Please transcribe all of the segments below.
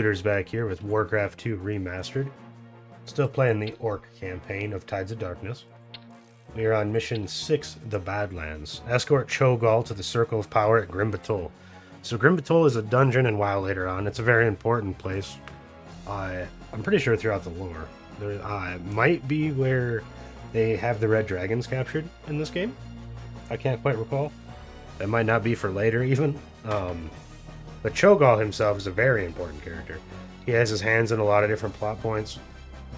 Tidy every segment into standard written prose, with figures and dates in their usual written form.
Looterz back here with Warcraft 2 Remastered. Still playing the Orc campaign of Tides of Darkness. We are on Mission 6, the Badlands. Escort Cho'gall to the Circle of Power at Grim Batol. So Grim Batol is a dungeon and WoW later on. It's a very important place. I'm pretty sure throughout the lore. There might be where they have the Red Dragons captured in this game. I can't quite recall. That might not be for later even. But Cho'gall himself is a very important character. He has his hands in a lot of different plot points.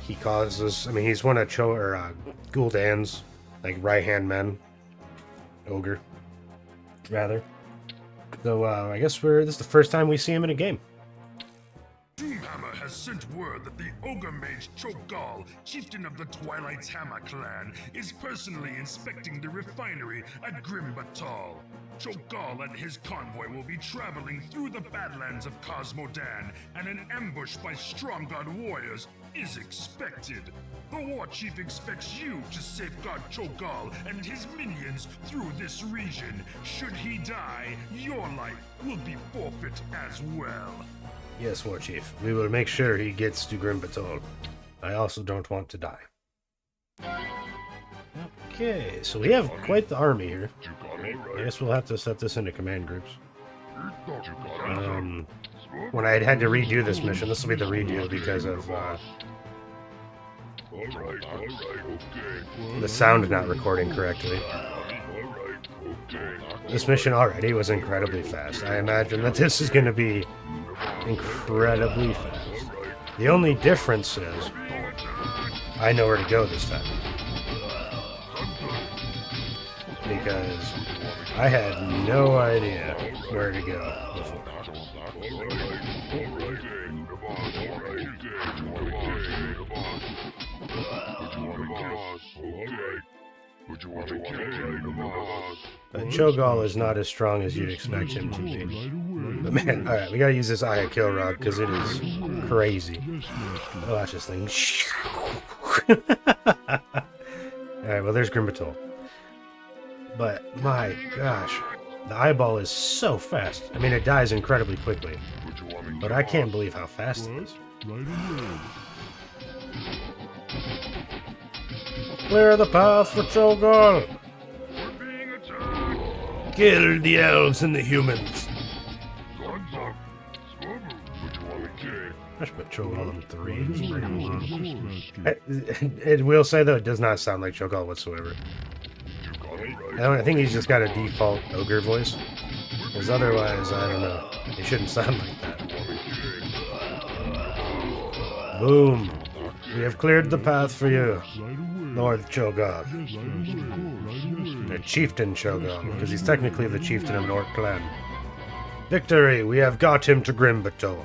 He causes, he's one of Gul'dan's, like, right-hand men. Ogre, rather. So, I guess this is the first time we see him in a game. Doomhammer has sent word that the ogre mage Cho'gall, chieftain of the Twilight's Hammer clan, is personally inspecting the refinery at Grim Batol. Cho'gall and his convoy will be traveling through the Badlands of Cosmodan, and an ambush by Stromgarde warriors is expected. The war chief expects you to safeguard Cho'gall and his minions through this region. Should he die, your life will be forfeit as well. Yes, War Chief. We will make sure he gets to Grim Batol. I also don't want to die. Okay, so we have quite the army here. I guess we'll have to set this into command groups. When I had to redo this mission, this will be the redo because of the sound not recording correctly. This mission already was incredibly fast. I imagine that this is going to be incredibly fast. The only difference is I know where to go this time. Because I had no idea where to go before. Cho'gall is not as strong as you'd expect him to be. But man, alright, we gotta use this Eye of Kill Rod because it is crazy. Oh, watch this thing. Alright, well, there's Grim Batol. But my gosh, the eyeball is so fast. It dies incredibly quickly. But I can't believe how fast it is. Clear the path for Cho'gall! Kill the elves and the humans! I should put Cho'gall on 3. It will say, though, it does not sound like Cho'gall whatsoever. I think he's just got a default ogre voice. Because otherwise, I don't know. It shouldn't sound like that. Boom! We have cleared the path for you, Lord Cho'gall. The Chieftain Cho'gall, because he's technically the chieftain of an orc clan. Victory! We have got him to Grim Batol.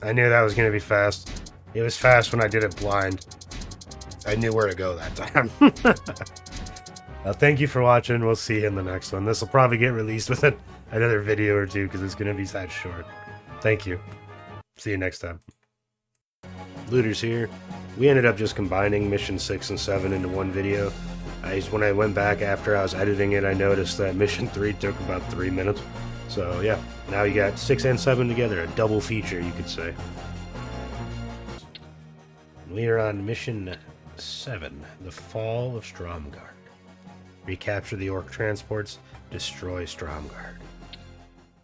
I knew that was going to be fast. It was fast when I did it blind. I knew where to go that time. Thank you for watching. We'll see you in the next one. This will probably get released within another video or two because it's going to be that short. Thank you. See you next time. Looterz here. We ended up just combining Mission 6 and 7 into one video. When I went back after I was editing it, I noticed that Mission 3 took about 3 minutes. So yeah, now you got 6 and 7 together. A double feature, you could say. We are on Mission 7, the Fall of Stromgarde. Recapture the orc transports, destroy Stromgarde.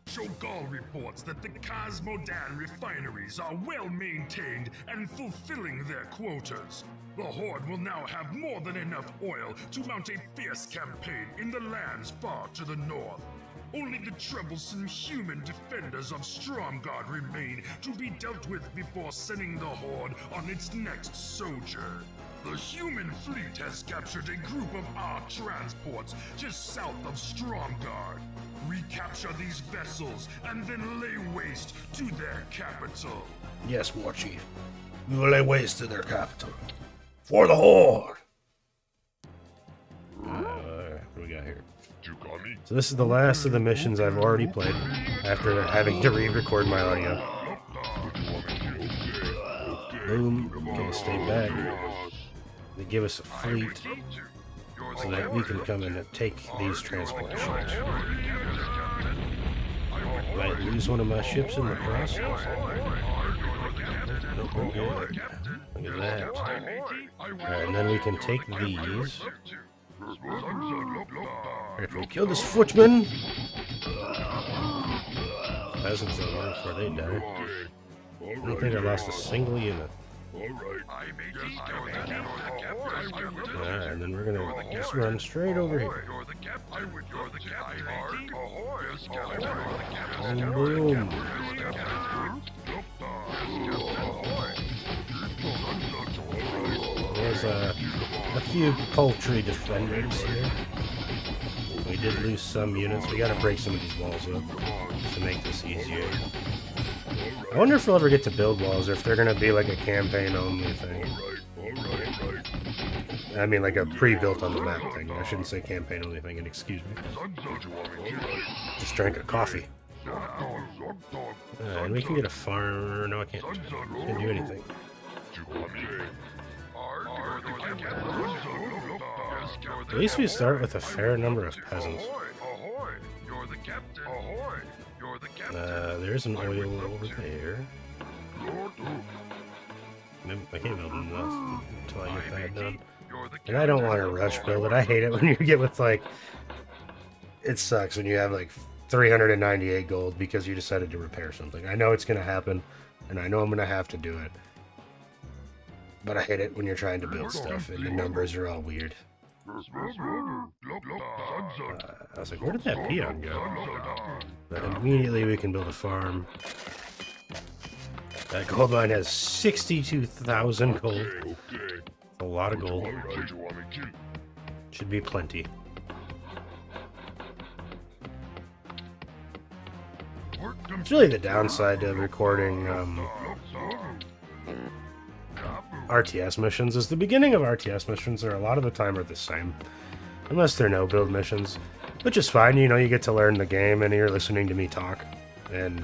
Cho'gall reports that the Cosmodan refineries are well maintained and fulfilling their quotas. The Horde will now have more than enough oil to mount a fierce campaign in the lands far to the north. Only the troublesome human defenders of Stromgarde remain to be dealt with before sending the Horde on its next sojourn. The human fleet has captured a group of our transports just south of Stromgarde. Recapture these vessels and then lay waste to their capital. Yes, War Chief. We will lay waste to their capital. For the Horde! What do we got here? So this is the last of the missions I've already played, after having to re-record my audio. Boom. Okay, stay back. They give us a fleet so that we can come in and take these transport ships. Might lose one of my ships in the process. Nope, we're good. Look at that. Alright, and then we can take these. After we kill this footman. Peasants don't know before they die. I don't think I lost a single unit. Alright, and then we're gonna just run straight over here. And boom. There's a few poultry defenders here. We did lose some units. We gotta break some of these walls up to make this easier. I wonder if we'll ever get to build walls or if they're gonna be like a campaign only thing. I mean like a pre-built on the map thing. I shouldn't say campaign only thing, and excuse me. Just drank a coffee. And we can get a farm. No, I can't. Can't do anything. At least we start with a fair number of peasants. There's an oil over there. I can't build enough until I get that done. And I don't want to rush build it. I hate it when you get with like... It sucks when you have like 398 gold because you decided to repair something. I know it's going to happen, and I know I'm going to have to do it. But I hate it when you're trying to build stuff and the numbers are all weird. I was like, where did that peon go? But immediately we can build a farm. That gold mine has 62,000 gold. A lot of gold. Should be plenty. It's really the downside to recording RTS missions is the beginning of RTS missions are a lot of the time are the same. Unless they're no build missions. Which is fine, you know, you get to learn the game and you're listening to me talk. And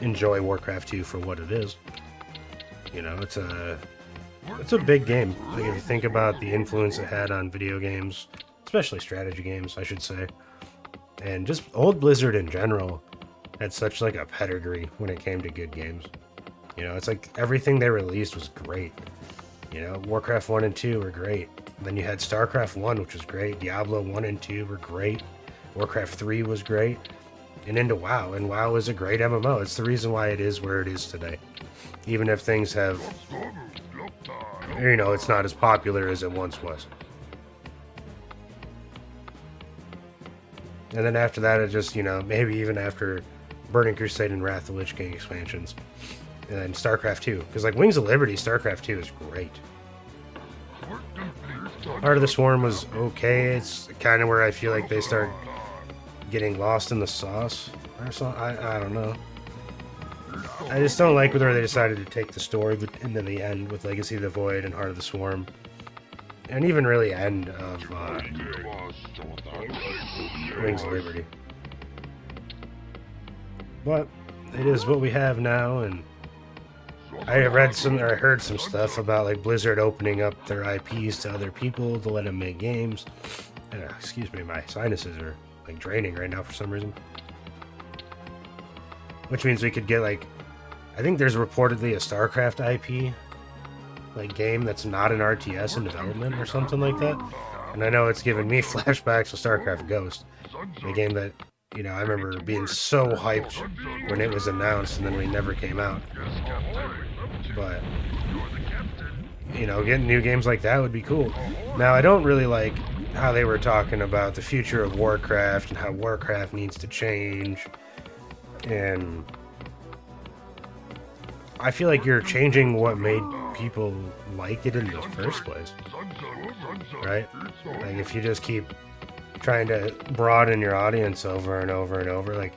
enjoy Warcraft 2 for what it is. You know, it's a big game. Like if you think about the influence it had on video games, especially strategy games, I should say. And just old Blizzard in general had such like a pedigree when it came to good games. You know, it's like everything they released was great. You know, Warcraft 1 and 2 were great. Then you had StarCraft 1, which was great. Diablo 1 and 2 were great. Warcraft 3 was great. And into WoW. And WoW is a great MMO. It's the reason why it is where it is today. Even if things have... You know, it's not as popular as it once was. And then after that, it just, you know, maybe even after Burning Crusade and Wrath of the Lich King expansions. And then StarCraft 2. Because, like, Wings of Liberty, StarCraft 2 is great. Heart of the Swarm was okay. It's kind of where I feel like they start getting lost in the sauce. Or something. I don't know. I just don't like where they decided to take the story into the end with Legacy of the Void and Heart of the Swarm. And even really end of Wings of Liberty. But it is what we have now, and I heard some stuff about like Blizzard opening up their IPs to other people to let them make games. And, excuse me, my sinuses are like draining right now for some reason. Which means we could get like, I think there's reportedly a StarCraft IP like game that's not an RTS in development or something like that. And I know it's giving me flashbacks to StarCraft Ghost, a game that, you know, I remember being so hyped when it was announced and then we never came out. But, you know, getting new games like that would be cool. Now, I don't really like how they were talking about the future of Warcraft and how Warcraft needs to change. And I feel like you're changing what made people like it in the first place. Right? Like, if you just keep trying to broaden your audience over and over and over, like,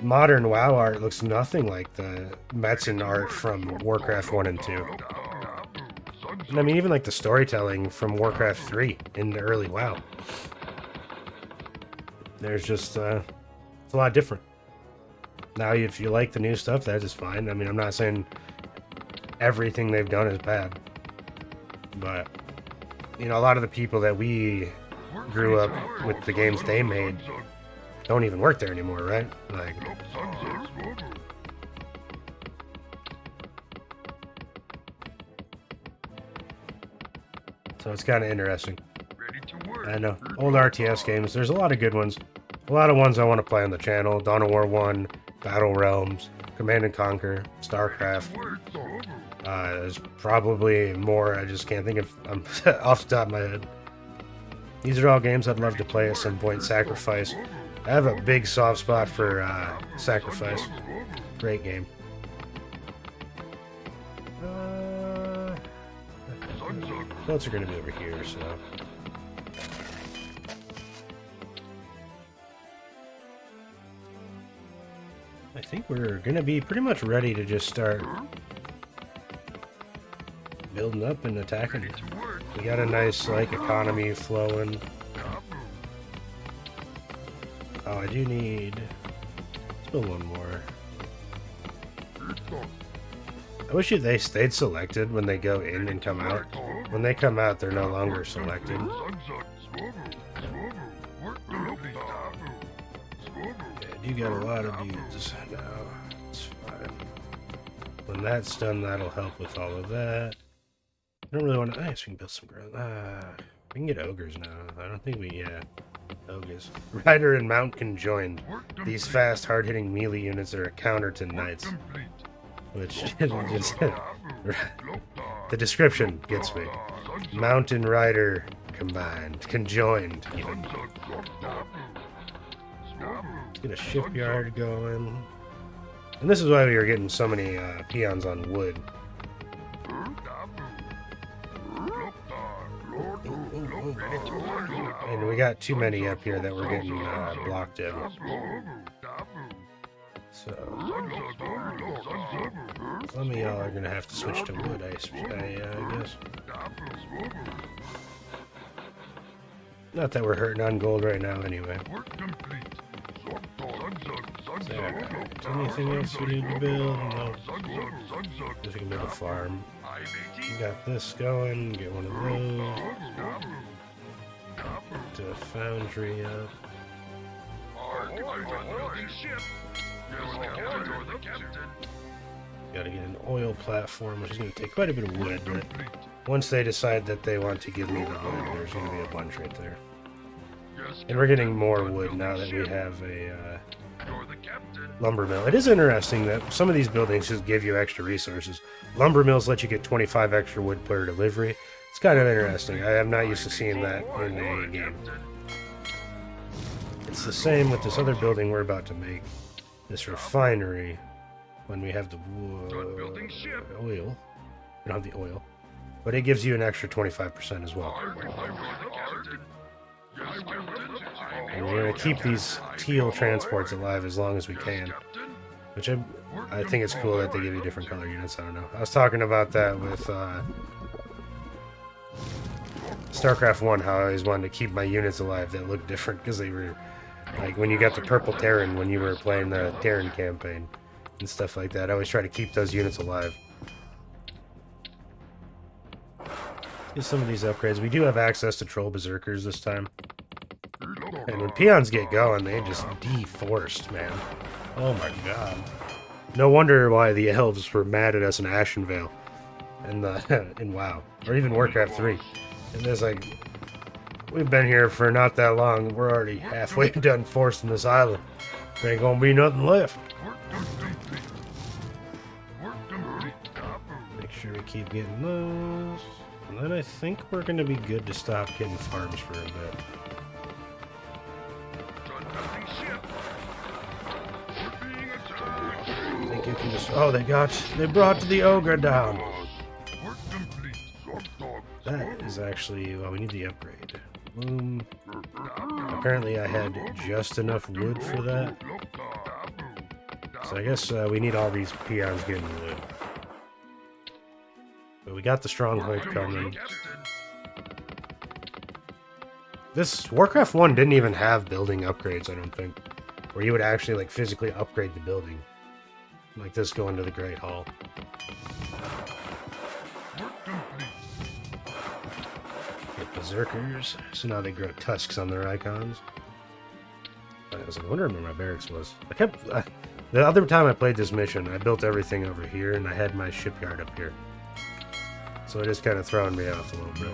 modern WoW art looks nothing like the Metzen art from Warcraft 1 and 2. And I mean, even like the storytelling from Warcraft 3 in the early WoW. There's just, it's a lot different. Now, if you like the new stuff, that's just fine. I mean, I'm not saying everything they've done is bad. But, you know, a lot of the people that we grew up with the games they made don't even work there anymore, right? Like, so it's kind of interesting. I know, old RTS games, there's a lot of good ones. A lot of ones I want to play on the channel. Dawn of War 1, Battle Realms, Command and Conquer, StarCraft. There's probably more, I just can't think of off the top of my head. These are all games I'd love to play at some point. Sacrifice. I have a big soft spot for Sacrifice. Great game. Boats are going to be over here, so... I think we're going to be pretty much ready to just start building up and attacking. We got a nice, like, economy flowing. Oh, I do need... Let's build one more. I wish they stayed selected when they go in and come out. When they come out, they're no longer selected. You got a lot of dudes now. It's fine. When that's done, that'll help with all of that. I don't really want to... I guess we can build some growth. We can get ogres now. I don't think we... Yeah. Ogres. Rider and Mount conjoined. These fast, hard-hitting melee units are a counter to knights. Which just... The description gets me. Mount and Rider combined. Conjoined, even. Let's get a shipyard going. And this is why we were getting so many peons on wood. And we got too many up here that we're getting blocked in. So some of y'all are gonna have to switch to wood, I guess. Not that we're hurting on gold right now, anyway. So, anything else we need to build? No. Guess we can build a farm. We got this going. Get one of those. Get a foundry up. Gotta get an oil platform, which is going to take quite a bit of wood, but once they decide that they want to give me the wood, there's going to be a bunch right there. And we're getting more wood now that we have a lumber mill. It is interesting that some of these buildings just give you extra resources. Lumber mills let you get 25 extra wood per delivery. It's kind of interesting. I am not used to seeing that in a game. It's the same with this other building we're about to make. This refinery. When we have the oil. We don't have the oil. But it gives you an extra 25% as well. And we're going to keep these teal transports alive as long as we can. Which I think it's cool that they give you different color units. I don't know. I was talking about that with StarCraft 1, how I always wanted to keep my units alive that looked different because they were... Like when you got the purple Terran when you were playing the Terran campaign and stuff like that. I always try to keep those units alive. Get some of these upgrades. We do have access to Troll Berserkers this time. And when peons get going, they just deforced, man. Oh my god. No wonder why the elves were mad at us in Ashenvale. And in WoW. Or even Warcraft 3. And it's like... We've been here for not that long. We're already halfway done forcing this island. There ain't gonna be nothing left. Make sure we keep getting those. And then I think we're gonna be good to stop getting farms for a bit. I think you can just... Oh, they brought the ogre down. That is actually... Well, we need the upgrade. Apparently I had just enough wood for that. So I guess we need all these peons getting wood. But we got the stronghold coming. This Warcraft 1 didn't even have building upgrades, I don't think. Where you would actually like physically upgrade the building. Like this going to the Great Hall. Get berserkers. So now they grow tusks on their icons. I was like, wondering where my barracks was. The other time I played this mission, I built everything over here, and I had my shipyard up here. So it is kind of throwing me off a little bit.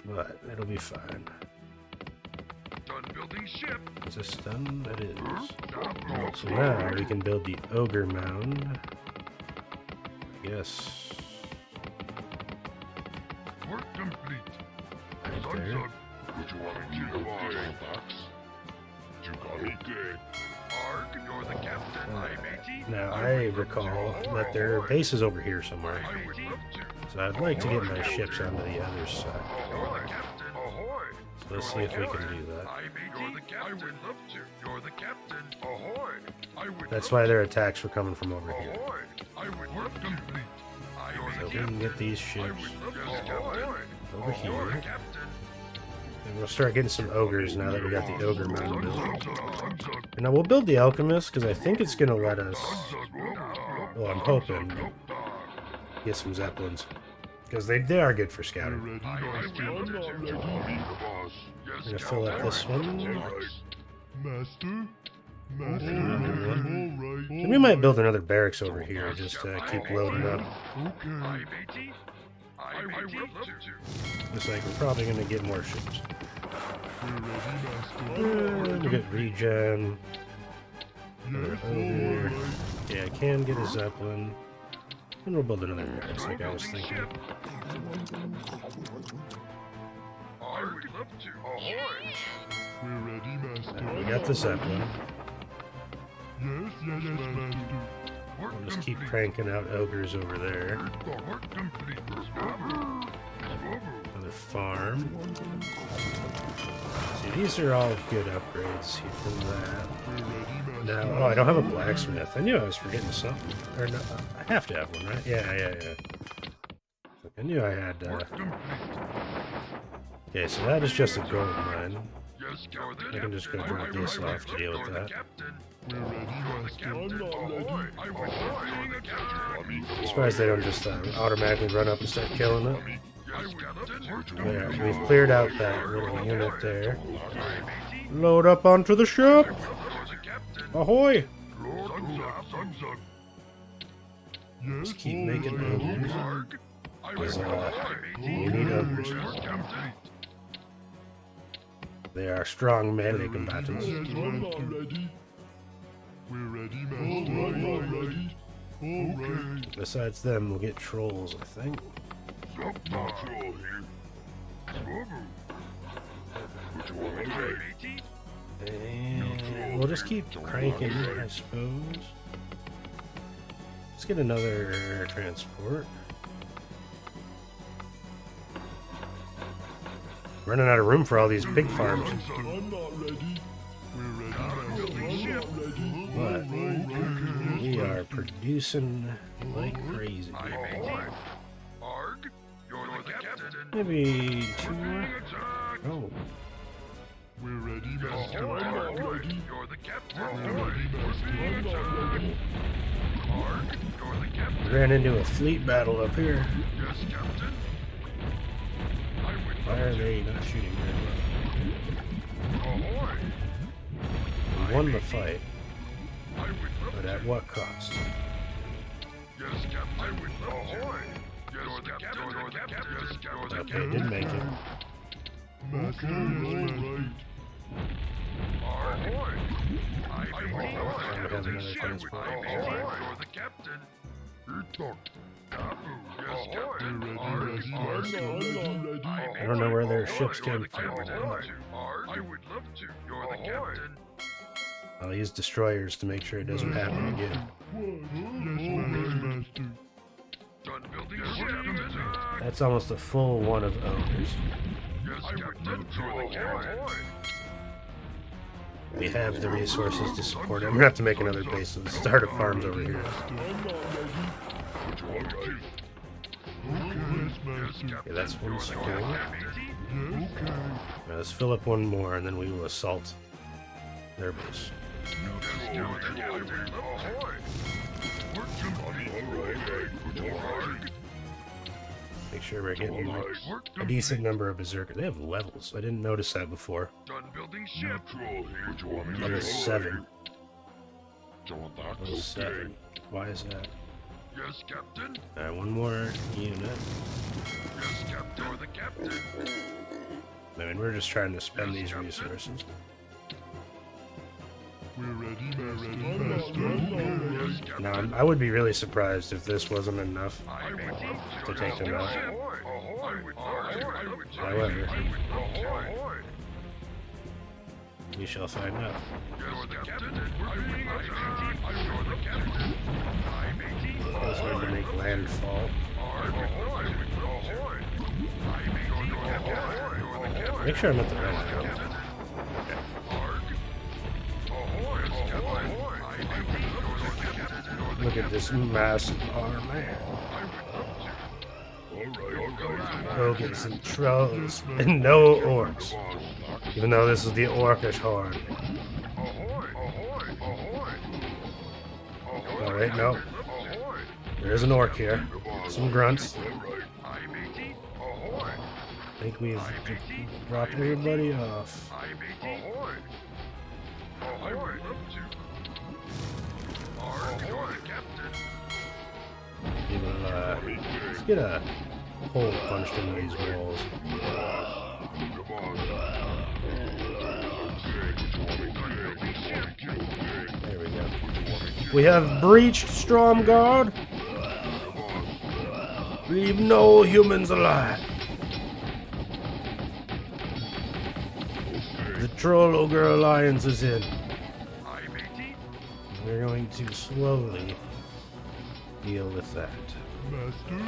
But it'll be fine. Done building ship. Is this done? It is. So now we can build the ogre mound. I guess. Work complete. Right there. Would you want to kill Arg, you're the captain. Now I recall that their base is over here somewhere. I would love to. So I'd like to get my ships onto the other side. Ahoy, captain. Ahoy. So let's see if we can do that. You're the captain. I would love to. You're the captain. Ahoy. I would That's why their attacks were coming from over here. Ahoy. I would work complete. So we can get these ships over here. And we'll start getting some ogres now that we got the ogre mound built. And now we'll build the alchemist because I think it's going to let us, well, I'm hoping, get some zeppelins. Because they are good for scouting. I'm going to fill up this one. And we might build another barracks over here just to keep loading up. Looks like we're probably going to get more ships. We'll get regen. Yeah, I can get a zeppelin. And we'll build another barracks like I was thinking. We got the zeppelin. We'll just keep cranking out ogres over there. Another farm. See, these are all good upgrades here from that. Now, oh, I don't have a blacksmith. I knew I was forgetting something. Or no, I have to have one, right? Yeah. I knew I had. Okay, so that is just a gold mine. I can just go drop this off to deal with that. I'm surprised they don't just automatically run up and start killing it. There, we've cleared out that little unit there. Load up onto the ship! Ahoy! Just keep making ogres. Because, we need ogres. They are strong melee combatants. Besides them, we'll get trolls, I think. And we'll just keep cranking, I suppose. Let's get another transport. Running out of room for all these big farms. But we are producing like crazy. Maybe 2 more? Oh. We're ready, Master. You're the captain. We ran into a fleet battle up here. Yes, Captain. Why are they not shooting very well? We won the fight, but at what cost? Yes, Captain. Okay, didn't make it. Master is right. Ahoy! I have another transport. You're the captain. I don't know where their ships came from. I would love to. You're the captain. I'll use destroyers to make sure it doesn't happen again. Done building ship. That's almost a full one of ogres. We have the resources to support it. I'm gonna have to make another base of the start of farms over here. Okay, that's one full. Now let's fill up one more and then we will assault their base. Make sure we're getting a decent number of berserkers. They have levels. I didn't notice that before. Done building ship. Level 7. Level Level 7. Why is that? Yes, Captain. One more unit. Yes, Captain. You're the captain. I mean, we're just trying to spend these resources. We're ready, Master. Now, I would be really surprised if this wasn't enough to take them out. However, we shall find out. It's going to make landfall. Make sure I'm at the right go. Look at this massive army. Ogres and trolls, and no orcs. Even though this is the orcish horde. Alright, no. There is an orc here. Some grunts. I think we've dropped everybody off. Let's get a hole punched into these walls. There we go. We have breached Stromgarde. Leave no humans alive. The Troll Ogre Alliance is in. We're going to slowly deal with that. Master?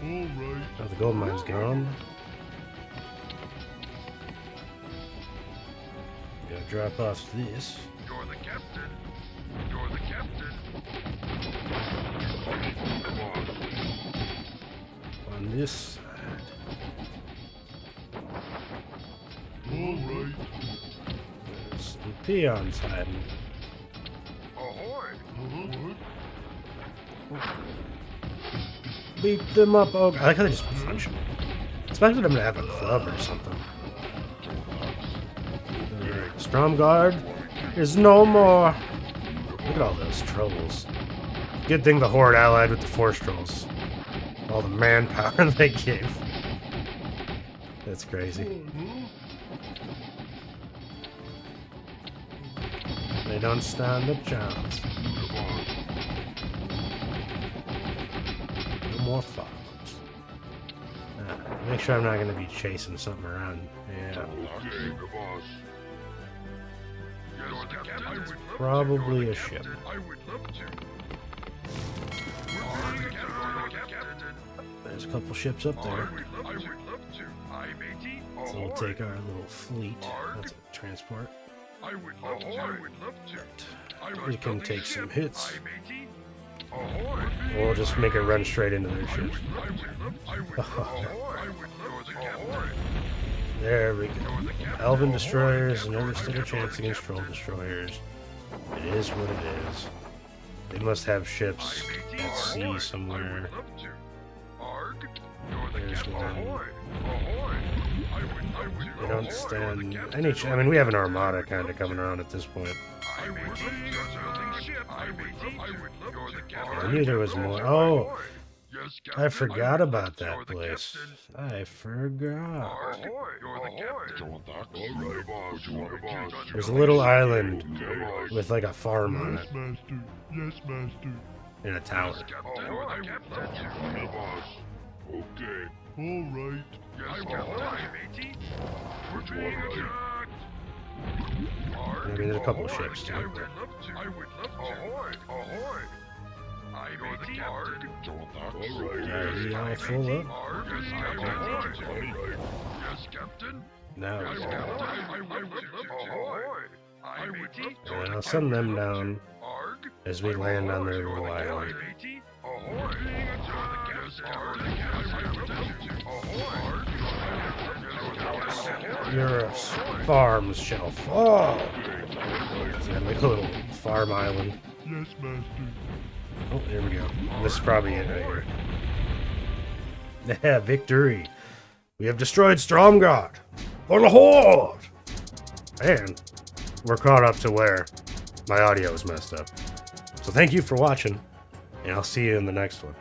Alright. Oh, the gold mine's gone. Gotta drop off this. You're the captain. You're the captain. On this side. Alright. There's some peons hiding. Ahoy! Beat them up, oh, I like how they just punch them. Expected them to have a club or something. Stromgarde is no more. Look at all those trolls. Good thing the horde allied with the force trolls. All the manpower they gave. That's crazy. They don't stand a chance. No more fox. Make sure I'm not going to be chasing something around. Yeah. Probably a ship. There's a couple ships up there. So we'll take our little fleet. That's a transport. We can take some hits. Or we'll just make it run straight into their ships. There we go. Elven destroyers never stood a chance against troll destroyers. It is what it is. They must have ships at sea somewhere. There's one. They don't stand any I mean, we have an armada kind of coming around at this point. I knew there was more. Oh! I forgot about that place. I forgot. There's a little island with like a farm on it. Master. Yes, Master. And a tower. Okay. Alright. I mean, there's a couple of ships too. Are we all full up? Now we go. And I'll send them down as we land on their little island. Your farms shall fall. Yeah, like a little farm island. Yes, Master. Oh, there we go. This is probably it right here. Yeah, victory. We have destroyed Stromgarde. For the Horde! And we're caught up to where my audio is messed up. So thank you for watching, and I'll see you in the next one.